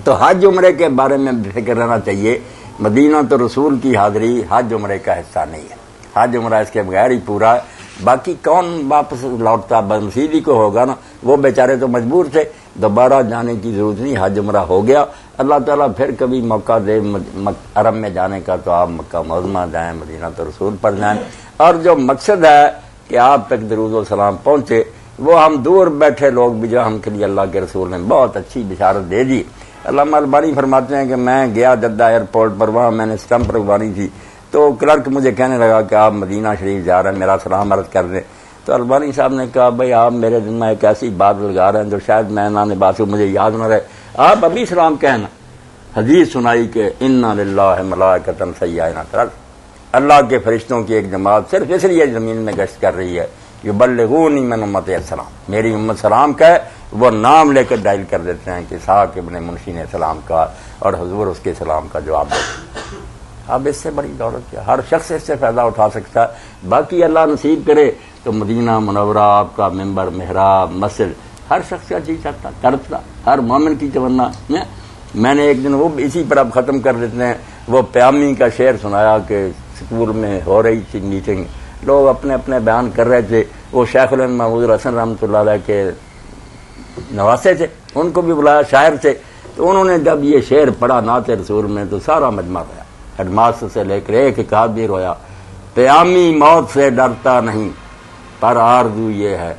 تو حج عمرے کے بارے میں فکر رہنا چاہیے. مدینہ تو رسول کی حاضری حج عمرے کا حصہ نہیں ہے. حج عمرہ اس کے بغیر ہی پورا ہے. باقی کون واپس لوٹتا بنصیبی کو ہوگا نا, وہ بیچارے تو مجبور تھے, دوبارہ جانے کی ضرورت نہیں, حج عمرہ ہو گیا. اللہ تعالیٰ پھر کبھی موقع دے عرب میں جانے کا تو آپ مکہ معظمہ جائیں, مدینہ تو رسول پر جائیں. اور جو مقصد ہے کہ آپ تک درود و سلام پہنچے, وہ ہم دور بیٹھے لوگ بھی جو ہم کے لیے اللہ کے رسول نے بہت اچھی بشارت دے دی. علامہ البانی فرماتے ہیں کہ میں گیا جدہ ایئرپورٹ پر, وہاں میں نے اسٹمپ رکھوانی تھی, تو کلرک مجھے کہنے لگا کہ آپ مدینہ شریف جا رہے ہیں, میرا سلام عرض کر دیں. تو البانی صاحب نے کہا بھائی آپ میرے ذمہ ایک ایسی بات لگا رہے ہیں جو شاید میں نہ نبھاسوں, مجھے یاد نہ رہے, آپ ابھی سلام کہنا. حدیث سنائی کہ انا للہ ملائکۃ سیاحین الارض, اللہ کے فرشتوں کی ایک جماعت صرف اس لیے زمین میں گشت کر رہی ہے, یبلغونی من امتی السلام, میری امت سلام کا ہے, وہ نام لے کر ڈائل کر دیتے ہیں کہ اسحاق ابن منشی نے سلام کہا اور حضور اس کے سلام کا جواب دیتے. اب اس سے بڑی دولت کیا, ہر شخص اس سے فائدہ اٹھا سکتا ہے. باقی اللہ نصیب کرے تو مدینہ منورہ, آپ کا ممبر, محراب, مسجد, ہر شخص کا جی چاہتا تڑپتا, ہر مومن کی تمنا. میں نے ایک دن وہ اسی پر اب ختم کر دیتے ہیں, وہ پیامی کا شعر سنایا کہ اسکول میں ہو رہی تھی میٹنگ, لوگ اپنے اپنے بیان کر رہے تھے. وہ شیخ الہند محمود حسن رحمۃ اللہ علیہ کے نواسے تھے, ان کو بھی بلایا, شاعر تھے. تو انہوں نے جب یہ شعر پڑھا نعت رسول میں تو سارا مجمع رویا, ہیڈ ماسٹر سے لے کر ایک آدمی رویا. پیامی موت سے ڈرتا نہیں پر آرزو یہ ہے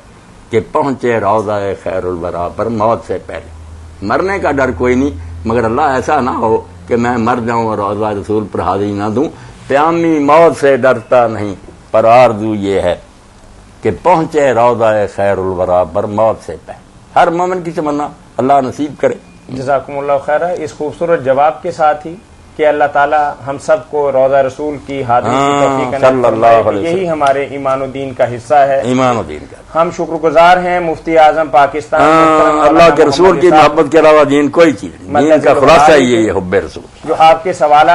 کہ پہنچے روضہ خیر الورا پر موت سے پہلے. مرنے کا ڈر کوئی نہیں, مگر اللہ ایسا نہ ہو کہ میں مر جاؤں اور روضہ رسول پر حاضری نہ دوں. پیامی موت سے ڈرتا نہیں پر آرزو یہ ہے کہ پہنچے روضہ خیر الورا پر موت سے پہلے. ہر مومن کی تمنا اللہ نصیب کرے. جزاکم اللہ خیر. اس خوبصورت جواب کے ساتھ ہی کہ اللہ تعالی ہم سب کو روضہ رسول کی حاضری کی توفیق عطا فرمائے, یہی ہمارے ایمان و دین کا حصہ ہے. ایمان و دین کا ہم شکر گزار ہیں مفتی اعظم پاکستان, اللہ کے رسول کی محبت کے علاوہ دین کوئی چیز نہیں. دین کا خلاصہ ہی ہے یہ حب رسول. جو آپ کے سوالات